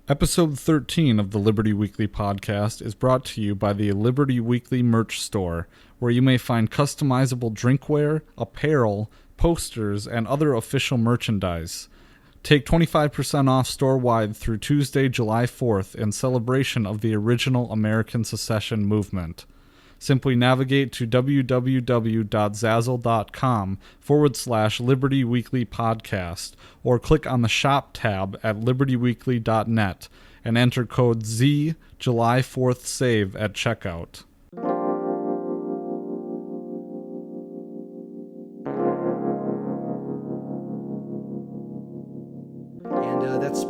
Episode 13 of the Liberty Weekly podcast is brought to you by the Liberty Weekly merch store, where you may find customizable drinkware, apparel, posters, and other official merchandise. Take 25% off store-wide through Tuesday, July 4th in celebration of the original American secession movement. Simply navigate to www.zazzle.com/Liberty Weekly Podcast or click on the Shop tab at libertyweekly.net and enter code ZJULY4THSAVE at checkout. And that's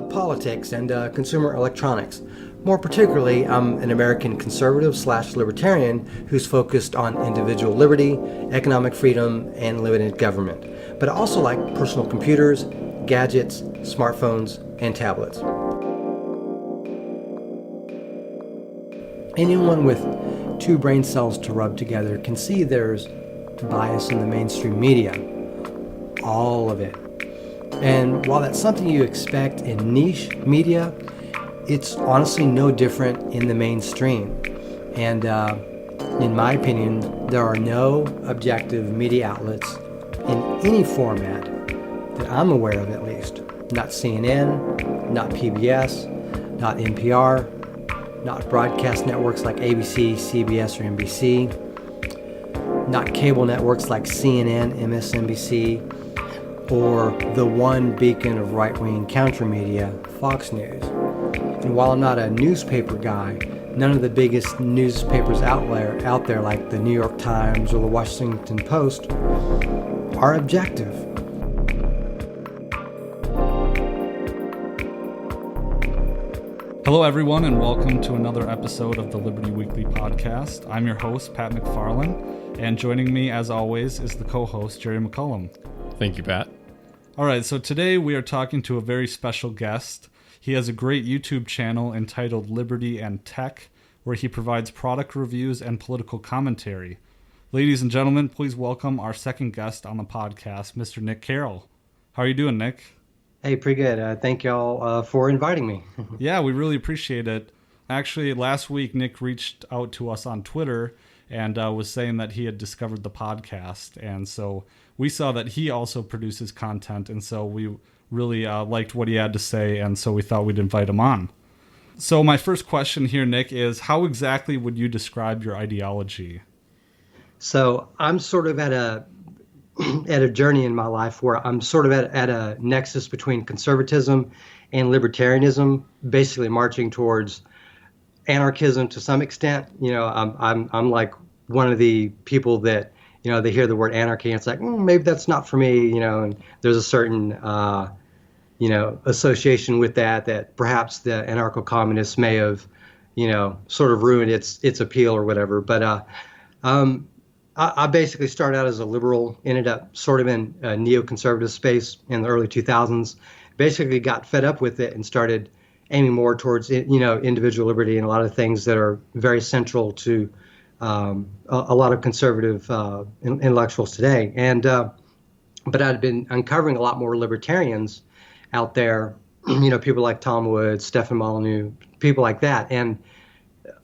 politics and consumer electronics. More particularly, I'm an American conservative/libertarian who's focused on individual liberty, economic freedom, and limited government. But I also like personal computers, gadgets, smartphones, and tablets. Anyone with two brain cells to rub together can see there's bias in the mainstream media. All of it. And while that's something you expect in niche media, it's honestly no different in the mainstream. And in my opinion, there are no objective media outlets in any format that I'm aware of, at least. Not CNN, not PBS, not NPR, not broadcast networks like ABC, CBS, or NBC, not cable networks like CNN, MSNBC, or the one beacon of right-wing counter-media, Fox News. And while I'm not a newspaper guy, none of the biggest newspapers out there like the New York Times or the Washington Post are objective. Hello, everyone, and welcome to another episode of the Liberty Weekly podcast. I'm your host, Pat McFarlane, and joining me, as always, is the co-host, Jerry McCullum. Thank you, Pat. All right, so today we are talking to a very special guest. He has a great YouTube channel entitled Liberty and Tech, where he provides product reviews and political commentary. Ladies and gentlemen, please welcome our second guest on the podcast, Mr. Nick Carroll. How are you doing, Nick? Hey, pretty good. Thank y'all for inviting me. Yeah, we really appreciate it. Actually, last week, Nick reached out to us on Twitter and was saying that he had discovered the podcast. And so we saw that he also produces content, and so we really liked what he had to say, and so we thought we'd invite him on. So my first question here, Nick, is how exactly would you describe your ideology? So I'm sort of at a journey in my life where I'm sort of at a nexus between conservatism and libertarianism, basically marching towards anarchism to some extent. You know, I'm like one of the people that, you know, they hear the word anarchy and it's like, maybe that's not for me, you know, and there's a certain association with that perhaps the anarcho-communists may have, sort of ruined its appeal or whatever. But I basically started out as a liberal, ended up sort of in a neoconservative space in the early 2000s, basically got fed up with it and started aiming more towards, individual liberty and a lot of things that are very central to a lot of conservative intellectuals today. And but I'd been uncovering a lot more libertarians out there, people like Tom Woods, Stephan Molyneux, people like that. And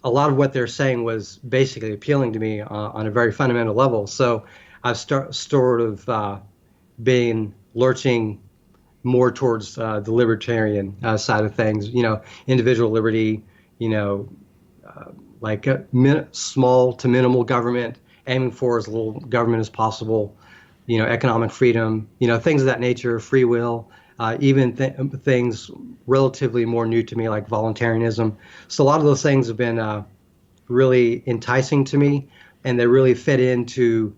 a lot of what they're saying was basically appealing to me on a very fundamental level. So I've sort of been lurching more towards the libertarian side of things, individual liberty, small to minimal government, aiming for as little government as possible, economic freedom, things of that nature, free will. Even things relatively more new to me, like voluntarism. So a lot of those things have been really enticing to me, and they really fit into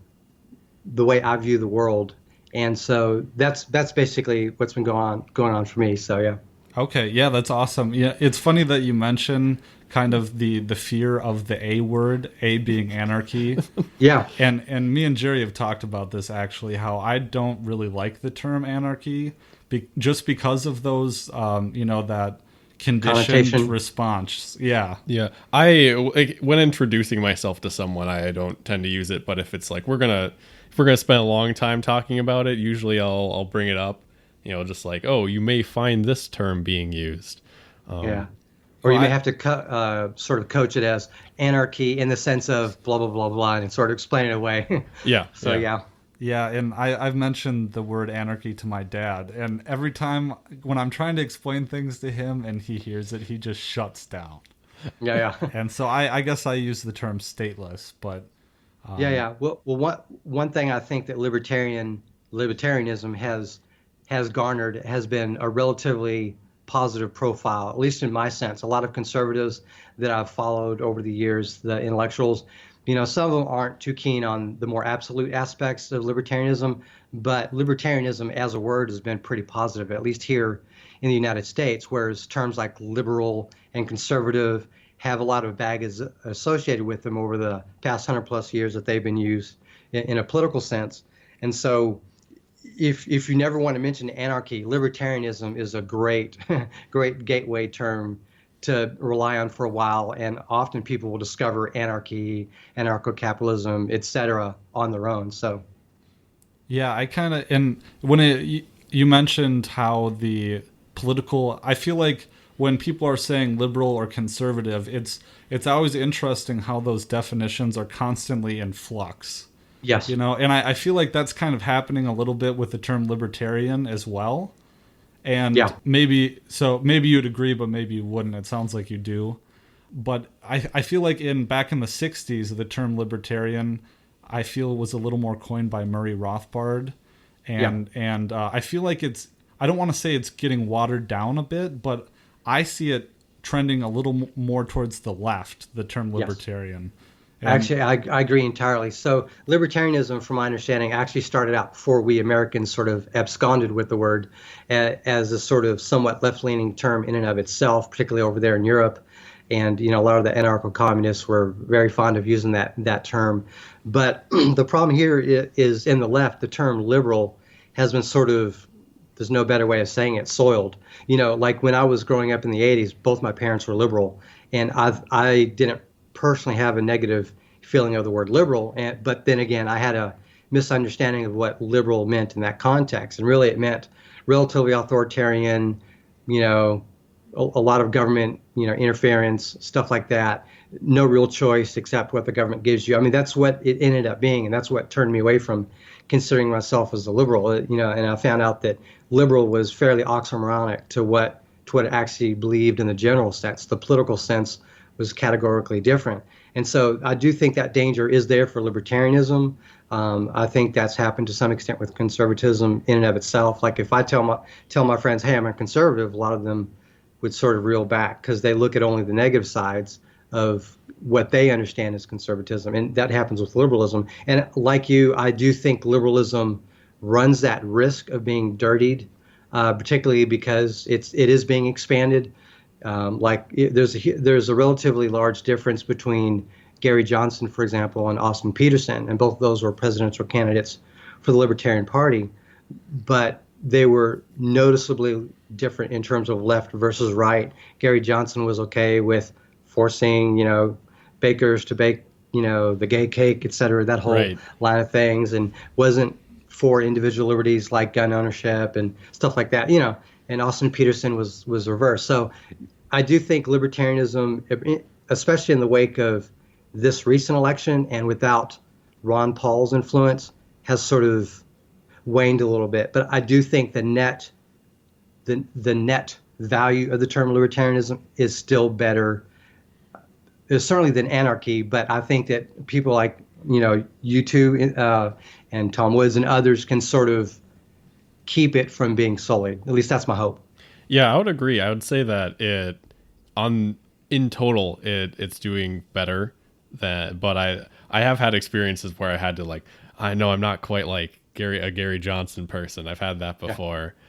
the way I view the world. And so that's basically what's been going on for me. So yeah. Okay, yeah, that's awesome. Yeah, it's funny that you mention kind of the fear of the A word, A being anarchy. Yeah. And me and Jerry have talked about this actually, how I don't really like the term anarchy. Just because of those, that conditioned response. Yeah. Yeah. When introducing myself to someone, I don't tend to use it. But if it's like, if we're going to spend a long time talking about it, usually I'll bring it up, just like, oh, you may find this term being used. Yeah. Or you may have to sort of coach it as anarchy in the sense of blah, blah, blah, blah, and sort of explain it away. Yeah. So, yeah. Yeah, and I've mentioned the word anarchy to my dad, and every time when I'm trying to explain things to him and he hears it, he just shuts down. Yeah. And so I guess I use the term stateless, but... Yeah. Well, one thing I think that libertarianism has garnered has been a relatively positive profile, at least in my sense. A lot of conservatives that I've followed over the years, the intellectuals, some of them aren't too keen on the more absolute aspects of libertarianism, but libertarianism as a word has been pretty positive, at least here in the United States, whereas terms like liberal and conservative have a lot of baggage associated with them over the past 100+ years that they've been used in a political sense. And so if you never want to mention anarchy, libertarianism is a great gateway term to rely on for a while, and often people will discover anarchy, anarcho-capitalism, etc. on their own. So yeah, I kind of, and when you mentioned how the political, I feel like when people are saying liberal or conservative, it's always interesting how those definitions are constantly in flux. Yes. And I feel like that's kind of happening a little bit with the term libertarian as well. And maybe you'd agree, but maybe you wouldn't. It sounds like you do. But I feel like back in the 60s, the term libertarian, I feel was a little more coined by Murray Rothbard. And I feel like I don't want to say it's getting watered down a bit, but I see it trending a little more towards the left, the term libertarian. Actually, I agree entirely. So libertarianism, from my understanding, actually started out before we Americans sort of absconded with the word as a sort of somewhat left-leaning term in and of itself, particularly over there in Europe. And, a lot of the anarcho-communists were very fond of using that term. But the problem here is in the left, the term liberal has been sort of, there's no better way of saying it, soiled. Like when I was growing up in the 80s, both my parents were liberal, and I didn't personally have a negative feeling of the word liberal, but then again, I had a misunderstanding of what liberal meant in that context, and really it meant relatively authoritarian, a lot of government, interference, stuff like that, no real choice except what the government gives you. I mean, that's what it ended up being, and that's what turned me away from considering myself as a liberal, and I found out that liberal was fairly oxymoronic to what it actually believed in the general sense. The political sense was categorically different. And so I do think that danger is there for libertarianism. I think that's happened to some extent with conservatism in and of itself. Like if I tell my friends, hey, I'm a conservative, a lot of them would sort of reel back because they look at only the negative sides of what they understand as conservatism. And that happens with liberalism. And like you, I do think liberalism runs that risk of being dirtied, particularly because it is being expanded. There's a relatively large difference between Gary Johnson, for example, and Austin Peterson, and both of those were presidential candidates for the Libertarian Party, but they were noticeably different in terms of left versus right. Gary Johnson was okay with forcing, bakers to bake, the gay cake, et cetera, that whole line of things, and wasn't for individual liberties like gun ownership and stuff like that, and Austin Peterson was reversed. So I do think libertarianism, especially in the wake of this recent election and without Ron Paul's influence, has sort of waned a little bit. But I do think the net value of the term libertarianism is still better, certainly than anarchy. But I think that people like, you two and Tom Woods and others can sort of keep it from being sullied. At least that's my hope. Yeah, I would agree. I would say that in total it's doing better but I have had experiences where I had to I know I'm not quite like a Gary Johnson person. I've had that before. Yeah.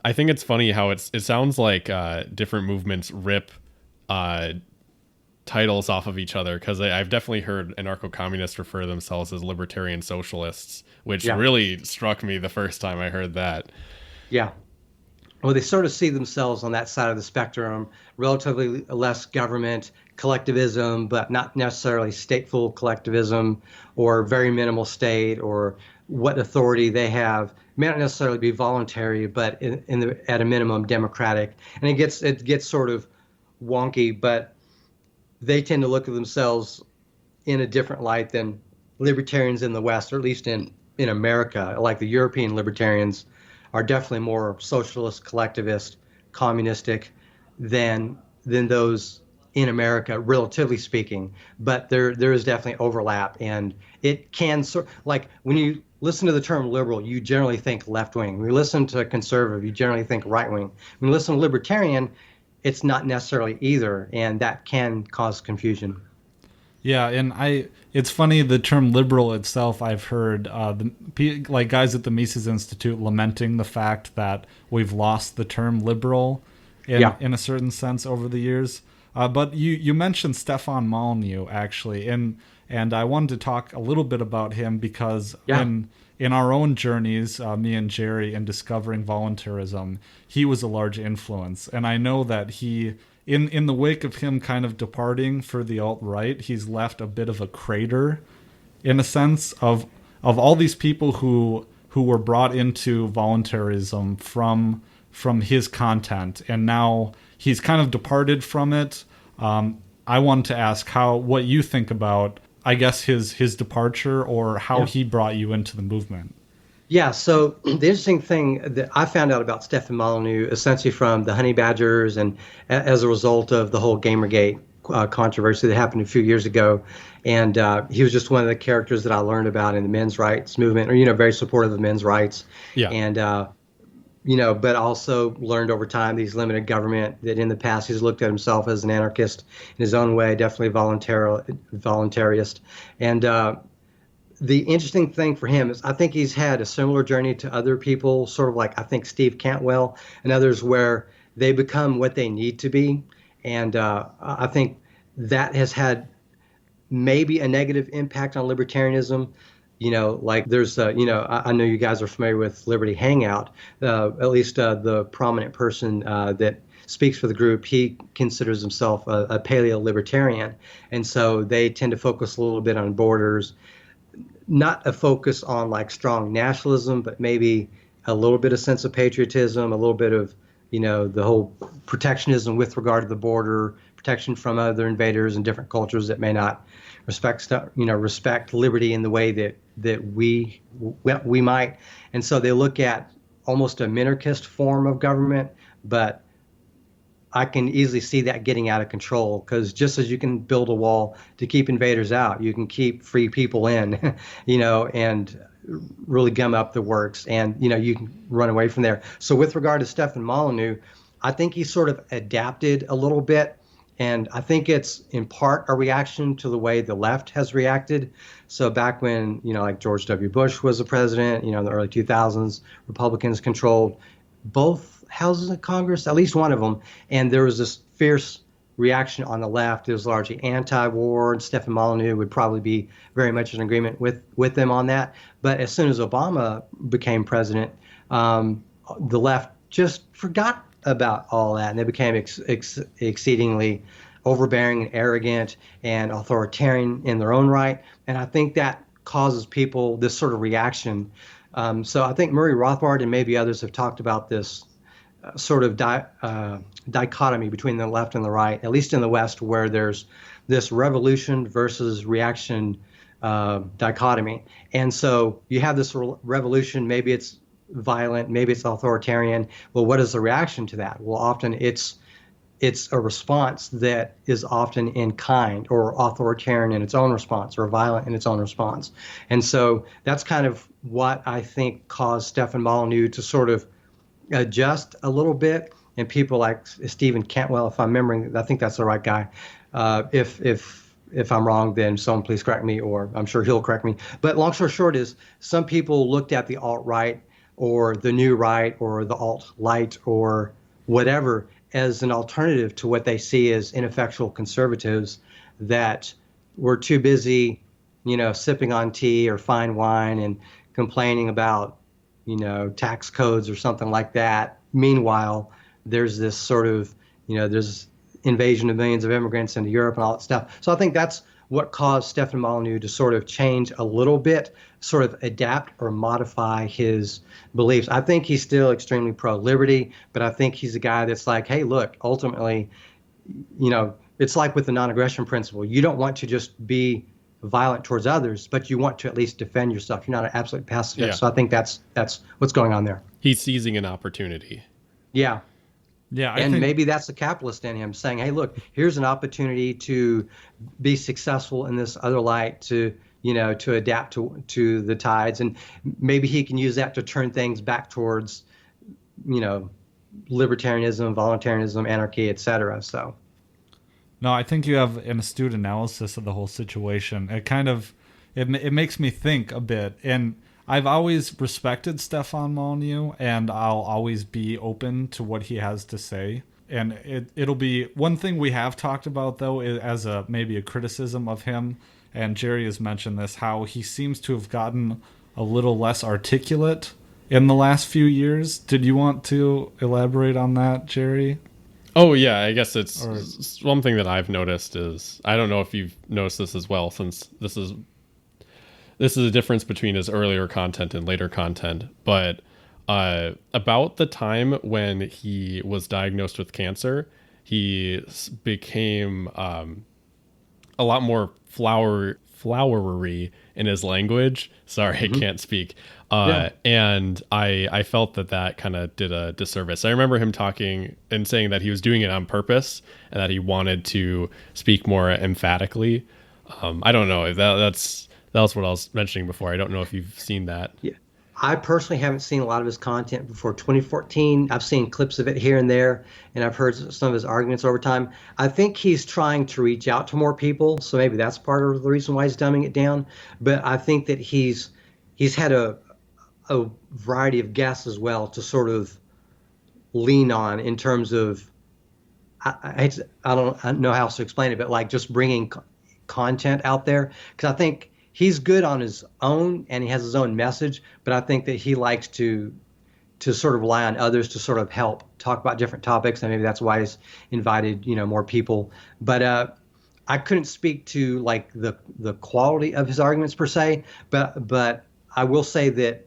I think it's funny how it sounds like different movements rip titles off of each other, because I've definitely heard anarcho-communists refer to themselves as libertarian socialists, which really struck me the first time I heard that. Yeah. Well, they sort of see themselves on that side of the spectrum, relatively less government, collectivism, but not necessarily stateful collectivism or very minimal state, or what authority they have may not necessarily be voluntary, but at a minimum democratic. And it gets sort of wonky, but they tend to look at themselves in a different light than libertarians in the West, or at least in America. Like the European libertarians are definitely more socialist, collectivist, communistic than those in America, relatively speaking. But there is definitely overlap, and it can like when you listen to the term liberal, you generally think left wing. When you listen to conservative, you generally think right wing. When you listen to libertarian, it's not necessarily either, and that can cause confusion. Yeah, and it's funny, the term liberal itself, I've heard like guys at the Mises Institute lamenting the fact that we've lost the term liberal in a certain sense over the years. But you mentioned Stephan Molyneux, actually, and I wanted to talk a little bit about him because in our own journeys, me and Jerry, in discovering voluntarism, he was a large influence. And I know that he, in the wake of him kind of departing for the alt-right, he's left a bit of a crater, in a sense, of all these people who were brought into voluntarism from his content, and now he's kind of departed from it. I wanted to ask what you think about, I guess, his departure, or how he brought you into the movement. Yeah, so the interesting thing that I found out about Stephan Molyneux, essentially from the Honey Badgers, and as a result of the whole Gamergate controversy that happened a few years ago, and he was just one of the characters that I learned about in the men's rights movement, or very supportive of men's rights, and but also learned over time that he's limited government, that in the past he's looked at himself as an anarchist in his own way, definitely voluntarist, and the interesting thing for him is I think he's had a similar journey to other people, sort of like I think Steve Cantwell and others, where they become what they need to be. And I think that has had maybe a negative impact on libertarianism. Like there's, I know you guys are familiar with Liberty Hangout, at least the prominent person that speaks for the group, he considers himself a paleo-libertarian. And so they tend to focus a little bit on borders, not a focus on like strong nationalism, but maybe a little bit of sense of patriotism, a little bit of, the whole protectionism with regard to the border, protection from other invaders and different cultures that may not respect liberty in the way that we might. And so they look at almost a minarchist form of government, but I can easily see that getting out of control, because just as you can build a wall to keep invaders out, you can keep free people in, and really gum up the works, and, you can run away from there. So with regard to Stephan Molyneux, I think he sort of adapted a little bit, and I think it's in part a reaction to the way the left has reacted. So back when, like George W. Bush was the president, in the early 2000s, Republicans controlled both houses of Congress, at least one of them, and there was this fierce reaction on the left. It was largely anti-war, and Stephan Molyneux would probably be very much in agreement with them on that. But as soon as Obama became president, the left just forgot about all that, and they became exceedingly overbearing and arrogant and authoritarian in their own right. And I think that causes people this sort of reaction. So I think Murray Rothbard and maybe others have talked about this sort of dichotomy between the left and the right, at least in the West, where there's this revolution versus reaction dichotomy. And so you have this revolution, maybe it's violent, maybe it's authoritarian. Well, what is the reaction to that? Well, often it's a response that is often in kind, or authoritarian in its own response, or violent in its own response. And so that's kind of what I think caused Stephan Molyneux to sort of adjust a little bit. And people like Stephen Cantwell, if I'm remembering, I think that's the right guy. If I'm wrong, then someone please correct me, or I'm sure he'll correct me. But long story short is, some people looked at the alt-right or the new right or the alt-light or whatever as an alternative to what they see as ineffectual conservatives that were too busy, sipping on tea or fine wine and complaining about, tax codes or something like that. Meanwhile, there's this sort of, there's invasion of millions of immigrants into Europe and all that stuff. So I think that's what caused Stephan Molyneux to sort of change a little bit, sort of adapt or modify his beliefs. I think he's still extremely pro-liberty, but I think he's a guy that's like, hey, look, ultimately, it's like with the non-aggression principle. You don't want to just be violent towards others, but you want to at least defend yourself. You're not an absolute pacifist. Yeah. So I think that's what's going on there. He's seizing an opportunity. Yeah. Yeah, I and think maybe that's the capitalist in him saying, hey, look, here's an opportunity to be successful in this other light, to adapt to the tides. And maybe he can use that to turn things back towards, libertarianism, voluntarism, anarchy, etc. So. No, I think you have an astute analysis of the whole situation. It makes me think a bit. And I've always respected Stephan Molyneux, and I'll always be open to what he has to say. And it'll be one thing we have talked about, though, as maybe a criticism of him. And Jerry has mentioned this, how he seems to have gotten a little less articulate in the last few years. Did you want to elaborate on that, Jerry? Oh, yeah, I guess it's one thing that I've noticed is, I don't know if you've noticed this as well, since this is a difference between his earlier content and later content, but about the time when he was diagnosed with cancer, he became a lot more flowery in his language. Sorry, I can't speak. And I felt that kind of did a disservice. I remember him talking and saying that he was doing it on purpose and that he wanted to speak more emphatically. I don't know if that's what I was mentioning before. I don't know if you've seen that. Yeah. I personally haven't seen a lot of his content before 2014. I've seen clips of it here and there, and I've heard some of his arguments over time. I think he's trying to reach out to more people, so maybe that's part of the reason why he's dumbing it down. But I think that he's had a variety of guests as well to sort of lean on in terms of, I don't know how else to explain it, but like just bringing content out there, because I think he's good on his own and he has his own message, but I think that he likes to sort of rely on others to sort of help talk about different topics, and maybe that's why he's invited more people. But I couldn't speak to like the quality of his arguments per se, but I will say that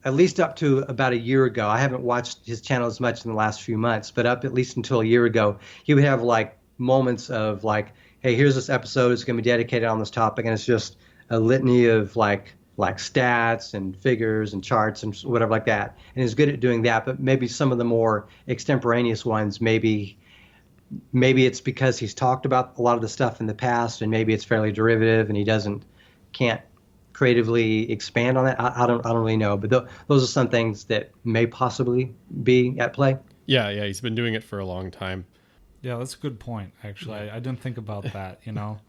at least up to about a year ago, I haven't watched his channel as much in the last few months, but up at least until a year ago, he would have like moments of like, hey, here's this episode, it's going to be dedicated on this topic, and it's just a litany of like stats and figures and charts and whatever like that. And he's good at doing that, but maybe some of the more extemporaneous ones, maybe it's because he's talked about a lot of the stuff in the past, and maybe it's fairly derivative and he can't creatively expand on that. I don't really know, but those are some things that may possibly be at play. Yeah, he's been doing it for a long time. Yeah, that's a good point, actually. I didn't think about that, Well,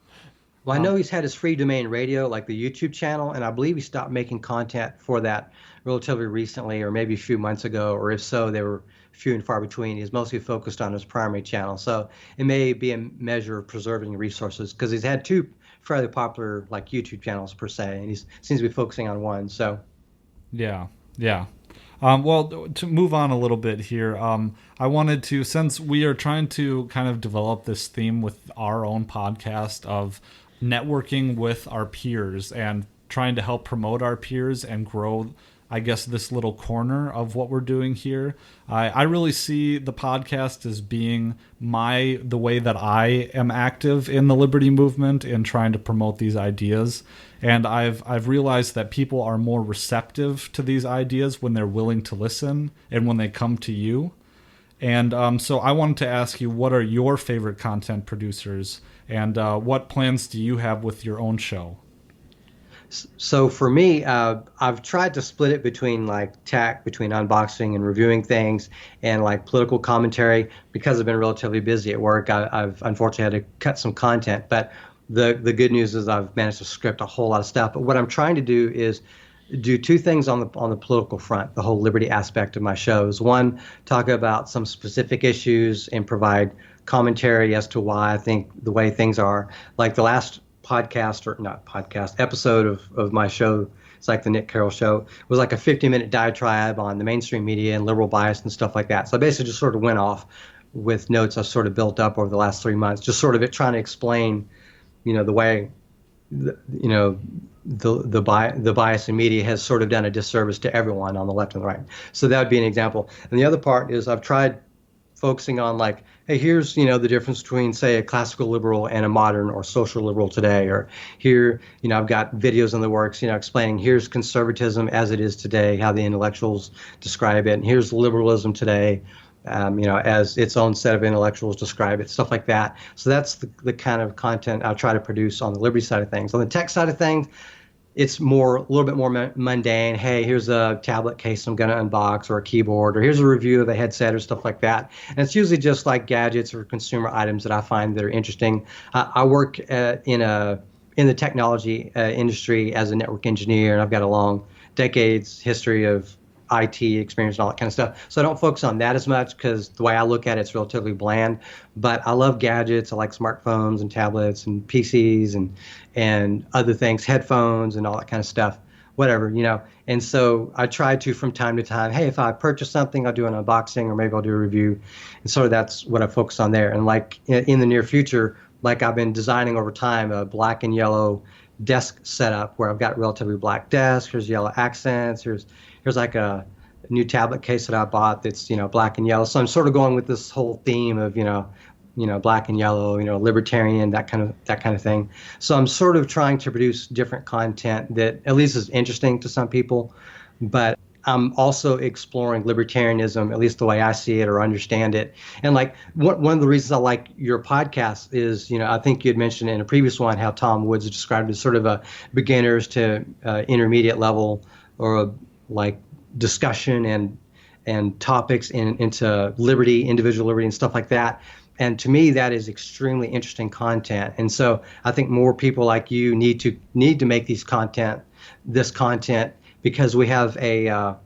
I know he's had his free domain radio, like the YouTube channel, and I believe he stopped making content for that relatively recently, or maybe a few months ago, or if so, they were few and far between. He's mostly focused on his primary channel. So it may be a measure of preserving resources, because he's had two fairly popular like YouTube channels per se, and he seems to be focusing on one. So yeah. Well, to move on a little bit here, I wanted to, since we are trying to kind of develop this theme with our own podcast of networking with our peers and trying to help promote our peers and grow, I guess, this little corner of what we're doing here. I really see the podcast as being the way that I am active in the liberty movement and trying to promote these ideas. And I've realized that people are more receptive to these ideas when they're willing to listen and when they come to you. And so I wanted to ask you, what are your favorite content producers, and what plans do you have with your own show? So for me, I've tried to split it between between unboxing and reviewing things and like political commentary. Because I've been relatively busy at work, I've unfortunately had to cut some content. But the good news is I've managed to script a whole lot of stuff. But what I'm trying to do is do two things on the political front, the whole liberty aspect of my shows. One, talk about some specific issues and provide commentary as to why I think the way things are. Like the last episode of my show, it's like the Nick Carroll show, was like a 50-minute diatribe on the mainstream media and liberal bias and stuff like that. So I basically just sort of went off with notes I've sort of built up over the last 3 months, just sort of trying to explain the way, the bias in media has sort of done a disservice to everyone on the left and the right. So that would be an example. And the other part is I've tried focusing on like, hey, here's, the difference between, say, a classical liberal and a modern or social liberal today. Or here, I've got videos in the works, explaining here's conservatism as it is today, how the intellectuals describe it. And here's liberalism today, as its own set of intellectuals describe it, stuff like that. So that's the kind of content I'll try to produce on the liberty side of things. On the tech side of things, it's a little bit more mundane. Hey, here's a tablet case I'm going to unbox, or a keyboard, or here's a review of a headset, or stuff like that. And it's usually just like gadgets or consumer items that I find that are interesting. I work in the technology industry as a network engineer, and I've got a long decades history of IT experience and all that kind of stuff. So I don't focus on that as much because the way I look at it, it's relatively bland. But I love gadgets. I like smartphones and tablets and PCs and other things, headphones and all that kind of stuff, whatever, And so I try to, from time to time, hey, if I purchase something, I'll do an unboxing, or maybe I'll do a review. And so that's what I focus on there. And like in the near future, like I've been designing over time a black and yellow desk setup where I've got relatively black desk. Here's yellow accents. Here's like a new tablet case that I bought that's, black and yellow. So I'm sort of going with this whole theme of, black and yellow, libertarian, that kind of thing. So I'm sort of trying to produce different content that at least is interesting to some people, but I'm also exploring libertarianism, at least the way I see it or understand it. And like one of the reasons I like your podcast is, I think you had mentioned in a previous one how Tom Woods described it as sort of a beginners to intermediate level, or a like discussion and topics into liberty, individual liberty, and stuff like that. And to me, that is extremely interesting content. And so I think more people like you need to make this content, because we have a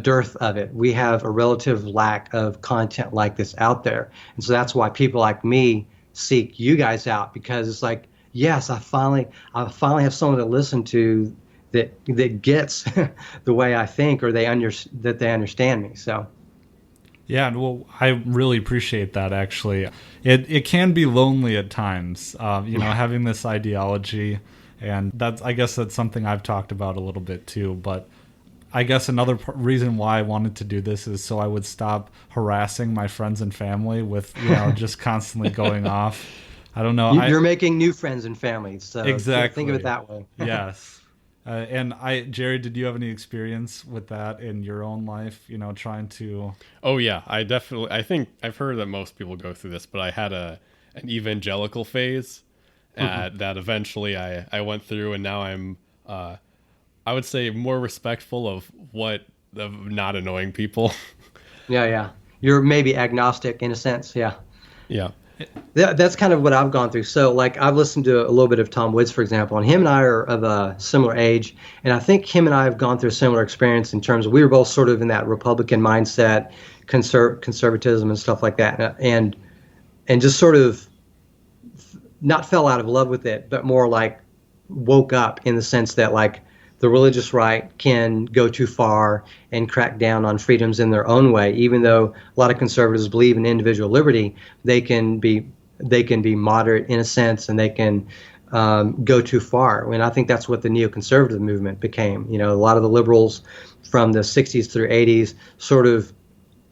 dearth of it. We have a relative lack of content like this out there. And so that's why people like me seek you guys out, because it's like, yes, I finally have someone to listen to that gets the way I think, or they understand me. So. Yeah, well, I really appreciate that, actually. It can be lonely at times, having this ideology, and I guess that's something I've talked about a little bit too, but I guess another reason why I wanted to do this is so I would stop harassing my friends and family with, just constantly going off. I don't know. You're making new friends and family, so exactly. Think of it that way. Yes. And Jerry, did you have any experience with that in your own life? Trying to. Oh yeah, I think I've heard that most people go through this, but I had an evangelical phase that eventually I went through, and now I'm, I would say, more respectful of not annoying people. Yeah. You're maybe agnostic in a sense. Yeah. Yeah. That's kind of what I've gone through. So, like, I've listened to a little bit of Tom Woods, for example, and him and I are of a similar age, and I think him and I have gone through a similar experience in terms of we were both sort of in that Republican mindset, conservatism and stuff like that, and just sort of not fell out of love with it, but more like woke up in the sense that, like, the religious right can go too far and crack down on freedoms in their own way. Even though a lot of conservatives believe in individual liberty, they can be moderate in a sense, and they can go too far. And I think that's what the neoconservative movement became. A lot of the liberals from the 60s through 80s sort of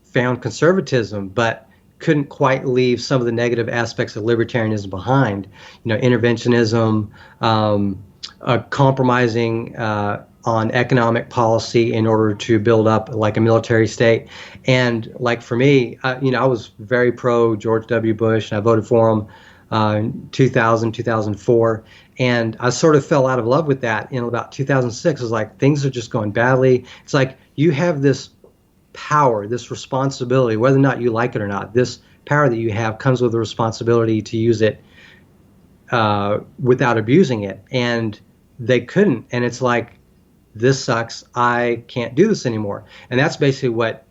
found conservatism, but couldn't quite leave some of the negative aspects of libertarianism behind. Interventionism, compromising on economic policy in order to build up like a military state. And like for me, I was very pro George W. Bush, and I voted for him in 2000, 2004. And I sort of fell out of love with that in about 2006. It was like, things are just going badly. It's like, you have this power, this responsibility, whether or not you like it or not. This power that you have comes with a responsibility to use it without abusing it. And they couldn't. And it's like, this sucks. I can't do this anymore. And that's basically what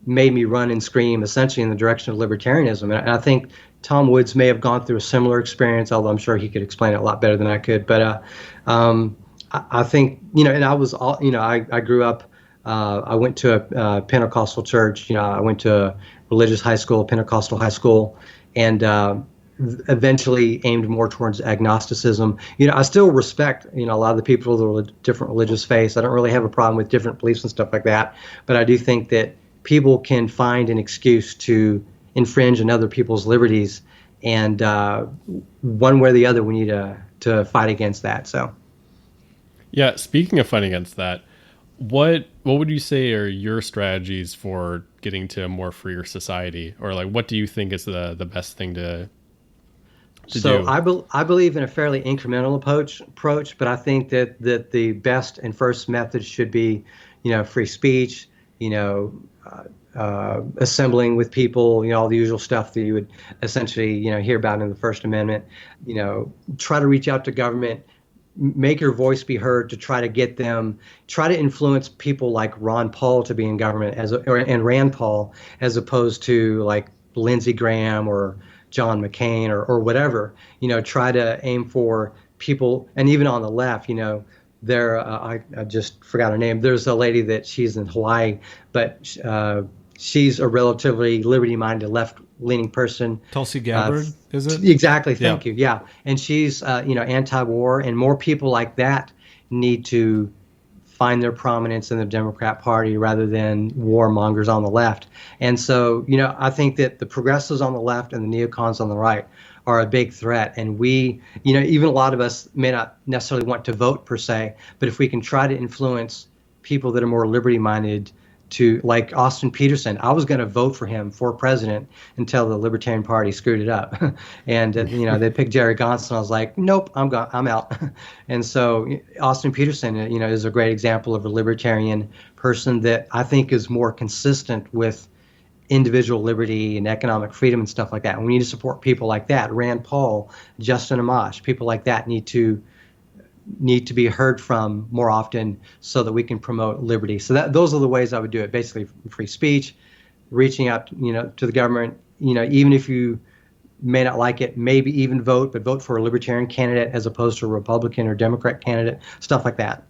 made me run and scream essentially in the direction of libertarianism. And I think Tom Woods may have gone through a similar experience, although I'm sure he could explain it a lot better than I could. But I think, and I was all, I grew up, I went to a Pentecostal church. I went to a religious high school, Pentecostal high school, and eventually aimed more towards agnosticism. I still respect, a lot of the people of the different religious faiths. I don't really have a problem with different beliefs and stuff like that. But I do think that people can find an excuse to infringe on other people's liberties. And one way or the other, we need to fight against that. So, yeah, speaking of fighting against that, what would you say are your strategies for getting to a more freer society? Or like, what do you think is the best thing to so do? I believe in a fairly incremental approach, but I think that the best and first method should be, free speech, assembling with people, all the usual stuff that you would essentially, hear about in the First Amendment. Try to reach out to government, make your voice be heard to try to get them, try to influence people like Ron Paul to be in government and Rand Paul, as opposed to like Lindsey Graham or John McCain or whatever. Try to aim for people, and even on the left, there, I just forgot her name. There's a lady that she's in Hawaii, but she's a relatively liberty-minded, left-leaning person. Tulsi Gabbard, is it? Exactly. Thank you. Yeah, and she's anti-war, and more people like that need to find their prominence in the Democrat Party rather than warmongers on the left. And so, I think that the progressives on the left and the neocons on the right are a big threat. And we, even a lot of us may not necessarily want to vote per se, but if we can try to influence people that are more liberty-minded to, like Austin Peterson, I was going to vote for him for president until the Libertarian Party screwed it up. And, they picked Jerry Gonson. I was like, nope, I'm out. And so Austin Peterson, is a great example of a libertarian person that I think is more consistent with individual liberty and economic freedom and stuff like that. And we need to support people like that. Rand Paul, Justin Amash, people like that need to be heard from more often so that we can promote liberty. So those are the ways I would do it. Basically, free speech, reaching out, to the government, even if you may not like it, maybe even vote, but vote for a libertarian candidate as opposed to a Republican or Democrat candidate, stuff like that.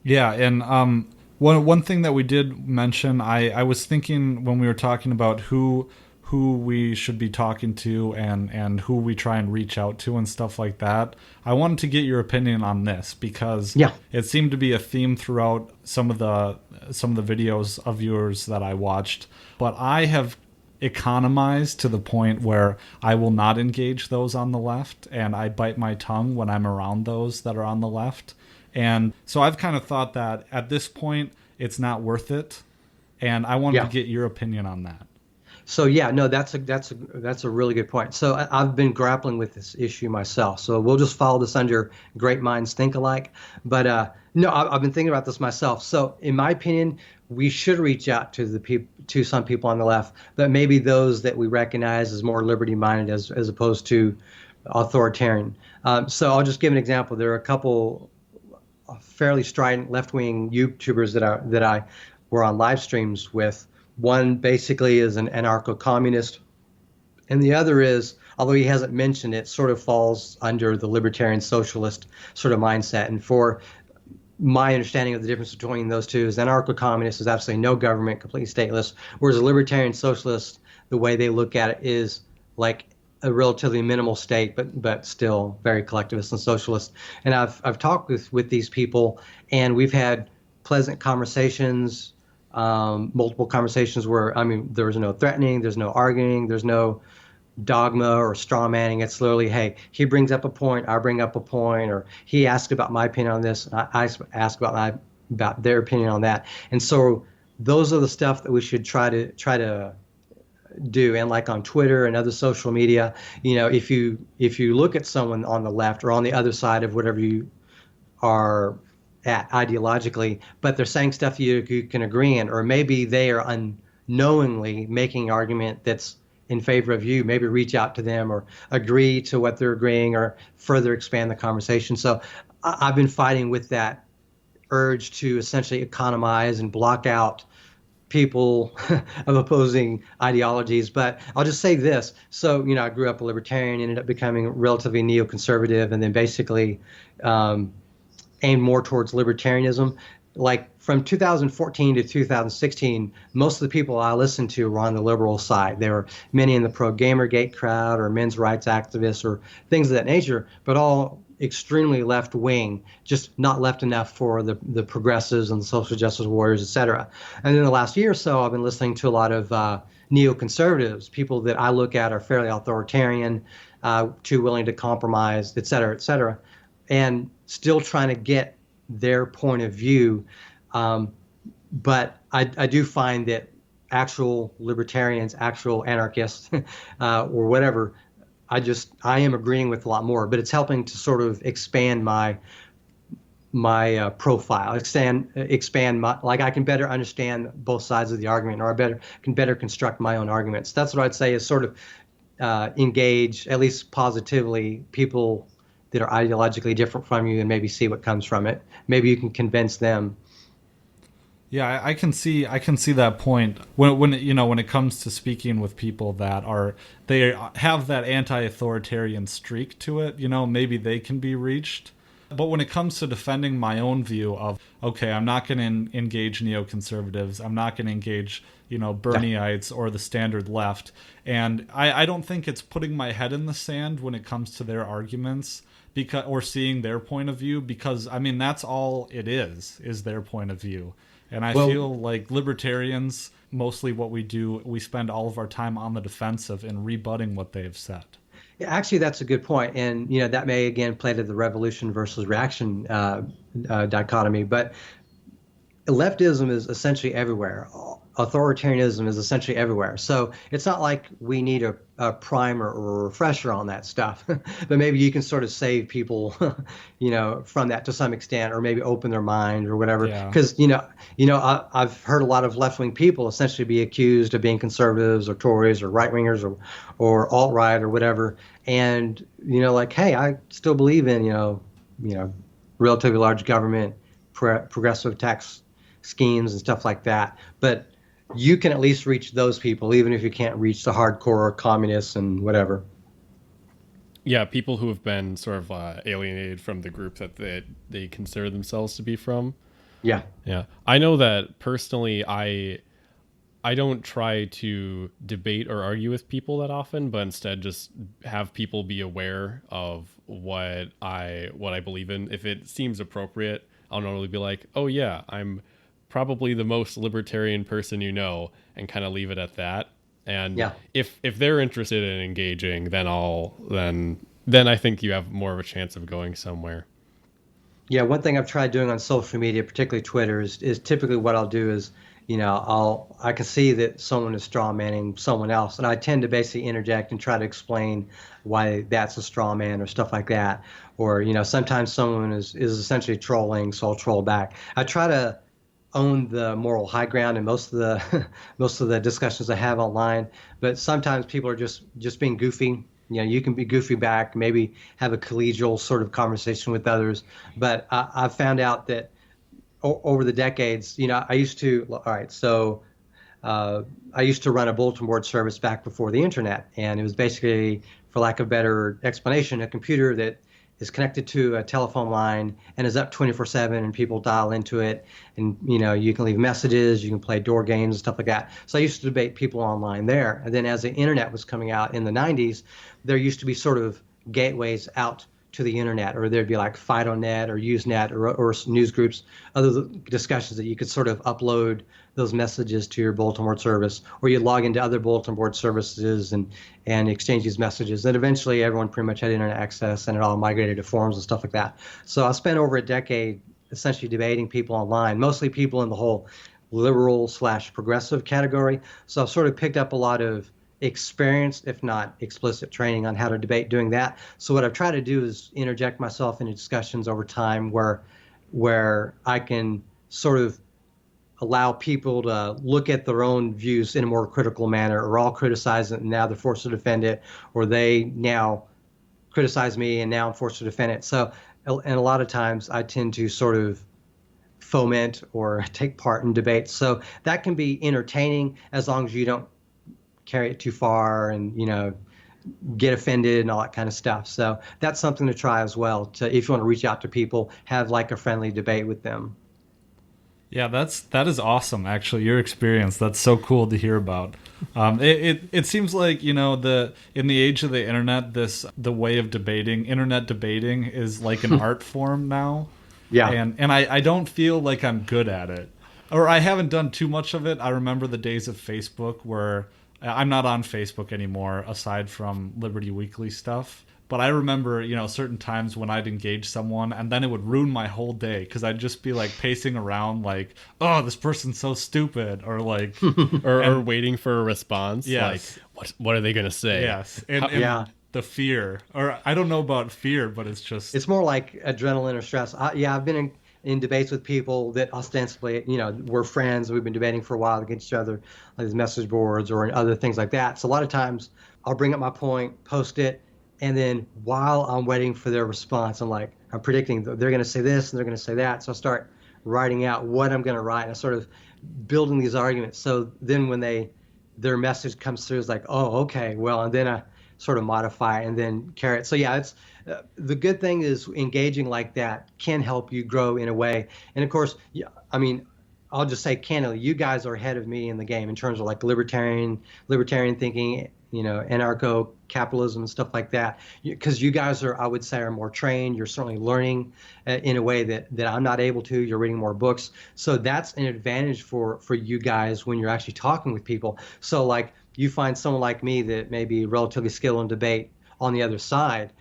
Yeah, and one thing that we did mention, I was thinking when we were talking about who we should be talking to and who we try and reach out to and stuff like that. I wanted to get your opinion on this because it seemed to be a theme throughout some of the videos of yours that I watched. But I have economized to the point where I will not engage those on the left, and I bite my tongue when I'm around those that are on the left. And so I've kind of thought that at this point it's not worth it, and I wanted to get your opinion on that. So that's a really good point. So I've been grappling with this issue myself. So we'll just follow this under great minds think alike. But I've been thinking about this myself. So in my opinion, we should reach out to some people on the left, but maybe those that we recognize as more liberty-minded as opposed to authoritarian. So I'll just give an example. There are a couple fairly strident left-wing YouTubers that I were on live streams with. One basically is an anarcho-communist, and the other is, although he hasn't mentioned it, sort of falls under the libertarian socialist sort of mindset. And for my understanding of the difference between those two is anarcho-communist is absolutely no government, completely stateless, whereas a libertarian socialist, the way they look at it is like a relatively minimal state, but still very collectivist and socialist. And I've talked with these people, and we've had pleasant conversations, multiple conversations where, there's no threatening, there's no arguing, there's no dogma or straw manning. It's literally, hey, he brings up a point, I bring up a point, or he asked about my opinion on this, and I ask about their opinion on that. And so those are the stuff that we should try to do. And like on Twitter and other social media, if you look at someone on the left or on the other side of whatever you are at ideologically, but they're saying stuff you can agree in, or maybe they are unknowingly making an argument that's in favor of you, maybe reach out to them or agree to what they're agreeing or further expand the conversation. So I've been fighting with that urge to essentially economize and block out people of opposing ideologies. But I'll just say this. So, I grew up a libertarian, ended up becoming relatively neoconservative, and then basically aimed more towards libertarianism. like from 2014 to 2016, most of the people I listened to were on the liberal side. There were many in the pro-Gamergate crowd or men's rights activists or things of that nature, but all extremely left-wing, just not left enough for the progressives and the social justice warriors, et cetera. And in the last year or so, I've been listening to a lot of neoconservatives, people that I look at are fairly authoritarian, too willing to compromise, et cetera, and still trying to get their point of view. But I do find that actual libertarians, actual anarchists, or whatever, I am agreeing with a lot more, but it's helping to sort of expand my profile, expand my, like I can better understand both sides of the argument, or can better construct my own arguments. That's what I'd say is sort of engage, at least positively, people that are ideologically different from you and maybe see what comes from it. Maybe you can convince them. Yeah, I can see that point when it comes to speaking with people that they have that anti-authoritarian streak to it, maybe they can be reached. But when it comes to defending my own view of, okay, I'm not going to engage neoconservatives, I'm not going to engage, Bernieites or the standard left, and I don't think it's putting my head in the sand when it comes to their arguments or seeing their point of view, because that's all it is their point of view. And I feel like libertarians, mostly what we do, we spend all of our time on the defensive and rebutting what they've said. Yeah, actually, that's a good point. And, that may, again, play to the revolution versus reaction dichotomy. But leftism is essentially everywhere. Authoritarianism is essentially everywhere. So it's not like we need a primer or a refresher on that stuff. But maybe you can sort of save people, from that to some extent, or maybe open their mind or whatever. Because, I've heard a lot of left-wing people essentially be accused of being conservatives or Tories or right-wingers or alt-right or whatever. And, like, hey, I still believe in, relatively large government, progressive tax schemes and stuff like that. But you can at least reach those people, even if you can't reach the hardcore communists and whatever. Yeah, people who have been sort of alienated from the group that they consider themselves to be from. Yeah. Yeah. I know that personally, I don't try to debate or argue with people that often, but instead just have people be aware of what I believe in. If it seems appropriate, I'll normally be like, oh yeah, I'm probably the most libertarian person and kind of leave it at that. And if they're interested in engaging, then I think you have more of a chance of going somewhere. Yeah, one thing I've tried doing on social media, particularly Twitter, is typically what I'll do is, I can see that someone is straw manning someone else, and I tend to basically interject and try to explain why that's a straw man or stuff like that. Or, sometimes someone is essentially trolling, so I'll troll back. I try to own the moral high ground in most of the discussions I have online, but sometimes people are just being goofy. You can be goofy back, maybe have a collegial sort of conversation with others. But I've found out that over the decades, I used to run a bulletin board service back before the internet, and it was basically, for lack of better explanation, a computer that is connected to a telephone line and is up 24/7, and people dial into it, and you can leave messages, you can play door games and stuff like that. So I used to debate people online there. And then as the internet was coming out in the 90s, there used to be sort of gateways out to the internet, or there'd be like FidoNet or Usenet or news groups, other discussions that you could sort of upload those messages to your bulletin board service, or you'd log into other bulletin board services and exchange these messages. And eventually everyone pretty much had internet access, and it all migrated to forums and stuff like that. So I spent over a decade essentially debating people online, mostly people in the whole liberal/progressive category. So I've sort of picked up a lot of experienced, if not explicit, training on how to debate doing that. So what I've tried to do is interject myself into discussions over time where I can sort of allow people to look at their own views in a more critical manner, or I'll criticize it and now they're forced to defend it, or they now criticize me and now I'm forced to defend it. So, and a lot of times I tend to sort of foment or take part in debates. So that can be entertaining as long as you don't carry it too far and, get offended and all that kind of stuff. So that's something to try as well, if you want to reach out to people, have like a friendly debate with them. Yeah, that is awesome. Actually, your experience, that's so cool to hear about. It seems like, in the age of the internet, the way of debating, internet debating, is like an art form now. Yeah. And I don't feel like I'm good at it, or I haven't done too much of it. I remember the days of Facebook where I'm not on Facebook anymore, aside from Liberty Weekly stuff. But I remember, certain times when I'd engage someone, and then it would ruin my whole day because I'd just be like pacing around, like, "Oh, this person's so stupid," or like, or waiting for a response. Yes. Like, what are they gonna say? Yes, and the fear, or I don't know about fear, but it's just It's more like adrenaline or stress. I've been in debates with people that ostensibly, we're friends. We've been debating for a while against each other, like these message boards or other things like that. So a lot of times I'll bring up my point, post it, and then while I'm waiting for their response, I'm predicting they're going to say this and they're going to say that. So I start writing out what I'm going to write. And I sort of building these arguments. So then when their message comes through, it's like, oh, okay, well, and then I sort of modify and then carry it. So yeah, it's the good thing is engaging like that can help you grow in a way. And of course, I'll just say candidly, you guys are ahead of me in the game in terms of like libertarian thinking, anarcho-capitalism and stuff like that. Because you guys I would say, are more trained. You're certainly learning in a way that I'm not able to. You're reading more books. So that's an advantage for you guys when you're actually talking with people. So like you find someone like me that may be relatively skilled in debate on the other side,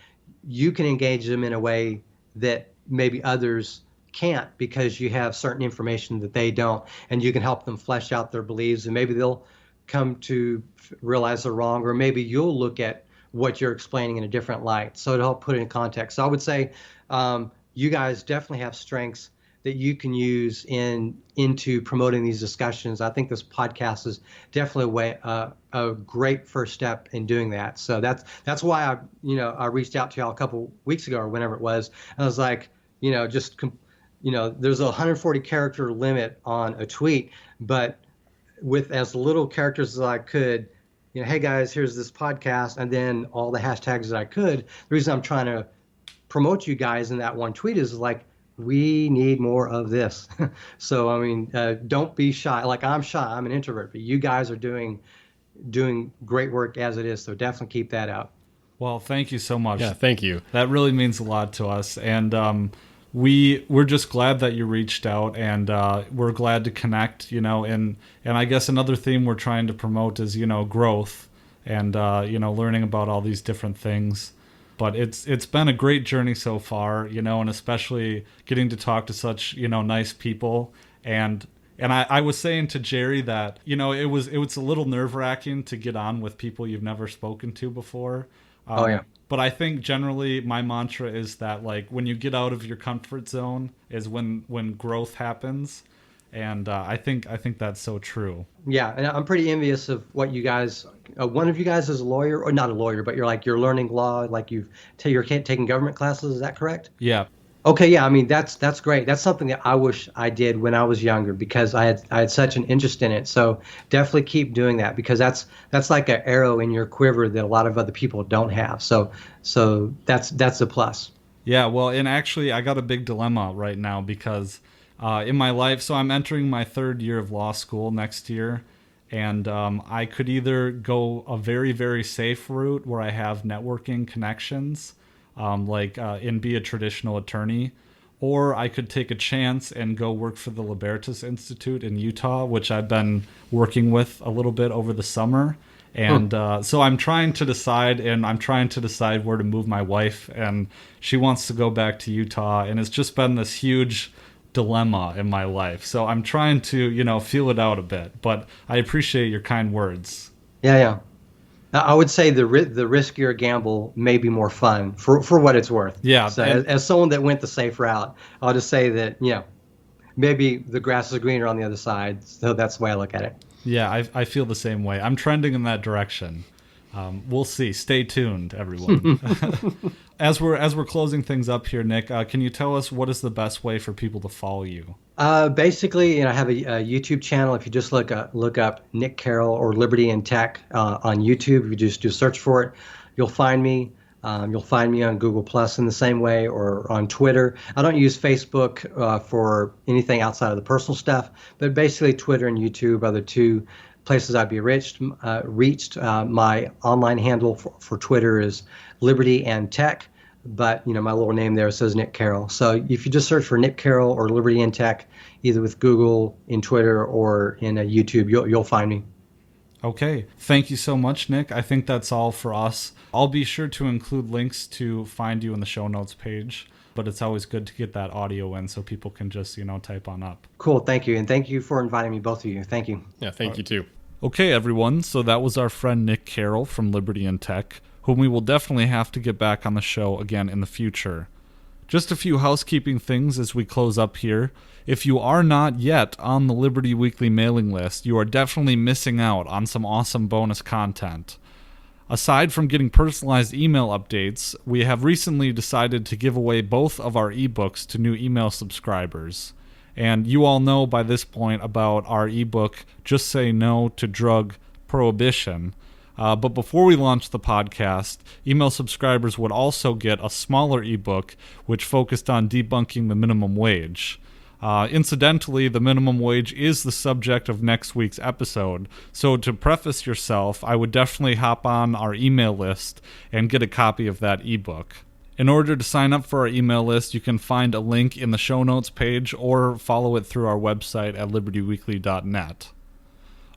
you can engage them in a way that maybe others can't because you have certain information that they don't, and you can help them flesh out their beliefs, and maybe they'll come to realize they're wrong, or maybe you'll look at what you're explaining in a different light. So to help put it in context. So I would say you guys definitely have strengths that you can use into promoting these discussions. I think this podcast is definitely a great first step in doing that. So that's why I reached out to y'all a couple weeks ago or whenever it was. And I was like, there's a 140 character limit on a tweet, but with as little characters as I could, hey guys, here's this podcast, and then all the hashtags that I could. The reason I'm trying to promote you guys in that one tweet is like, we need more of this. So, don't be shy. Like I'm shy, I'm an introvert, but you guys are doing great work as it is. So definitely keep that out. Well, thank you so much. Yeah, thank you. That really means a lot to us. And we're just glad that you reached out, and we're glad to connect, and I guess another theme we're trying to promote is, growth and, learning about all these different things. But it's been a great journey so far, and especially getting to talk to such, nice people. And I was saying to Jerry that, it was a little nerve-wracking to get on with people you've never spoken to before. Oh, yeah. But I think generally my mantra is that, like, when you get out of your comfort zone is when growth happens. And I think that's so true. Yeah, and I'm pretty envious of what you guys. One of you guys is a lawyer, or not a lawyer, but you're learning law, like you're taking government classes. Is that correct? Yeah. Okay, yeah. That's great. That's something that I wish I did when I was younger because I had such an interest in it. So definitely keep doing that because that's like an arrow in your quiver that a lot of other people don't have. So that's a plus. Yeah. Well, and actually, I got a big dilemma right now because. In my life, so I'm entering my third year of law school next year, and I could either go a very, very safe route where I have networking connections, and be a traditional attorney, or I could take a chance and go work for the Libertas Institute in Utah, which I've been working with a little bit over the summer. And so I'm trying to decide where to move my wife, and she wants to go back to Utah, and it's just been this huge dilemma in my life. So I'm trying to, feel it out a bit, but I appreciate your kind words. Yeah. I would say the riskier gamble may be more fun for what it's worth. Yeah. So as someone that went the safe route, I'll just say that, maybe the grass is greener on the other side. So that's the way I look at it. Yeah, I feel the same way. I'm trending in that direction. We'll see. Stay tuned, everyone. As we're closing things up here, Nick, can you tell us what is the best way for people to follow you? Basically, I have a YouTube channel. If you just look up Nick Carroll or Liberty in Tech on YouTube, if you just do a search for it, you'll find me. You'll find me on Google Plus in the same way, or on Twitter. I don't use Facebook for anything outside of the personal stuff, but basically Twitter and YouTube are the two places I'd be reached. My online handle for Twitter is Liberty and Tech, but my little name there says Nick Carroll. So if you just search for Nick Carroll or Liberty and Tech, either with Google, in Twitter, or in YouTube, you'll find me. Okay. Thank you so much, Nick. I think that's all for us. I'll be sure to include links to find you in the show notes page, but it's always good to get that audio in so people can just, type on up. Cool. Thank you. And thank you for inviting me, both of you. Thank you. Yeah, thank you too. Okay, everyone. So that was our friend Nick Carroll from Liberty and Tech, whom we will definitely have to get back on the show again in the future. Just a few housekeeping things as we close up here. If you are not yet on the Liberty Weekly mailing list, you are definitely missing out on some awesome bonus content. Aside from getting personalized email updates, we have recently decided to give away both of our ebooks to new email subscribers. And you all know by this point about our ebook, Just Say No to Drug Prohibition. But before we launched the podcast, email subscribers would also get a smaller ebook which focused on debunking the minimum wage. Incidentally, the minimum wage is the subject of next week's episode, so to preface yourself, I would definitely hop on our email list and get a copy of that ebook. In order to sign up for our email list, you can find a link in the show notes page or follow it through our website at libertyweekly.net.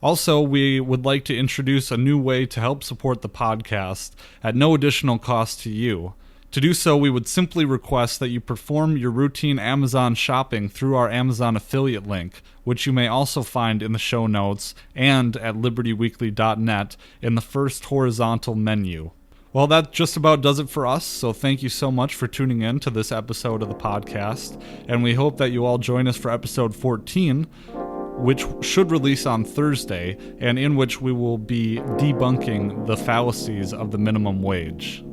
Also, we would like to introduce a new way to help support the podcast at no additional cost to you. To do so, we would simply request that you perform your routine Amazon shopping through our Amazon affiliate link, which you may also find in the show notes and at libertyweekly.net in the first horizontal menu. Well, that just about does it for us, so thank you so much for tuning in to this episode of the podcast, and we hope that you all join us for episode 14, which should release on Thursday, and in which we will be debunking the fallacies of the minimum wage.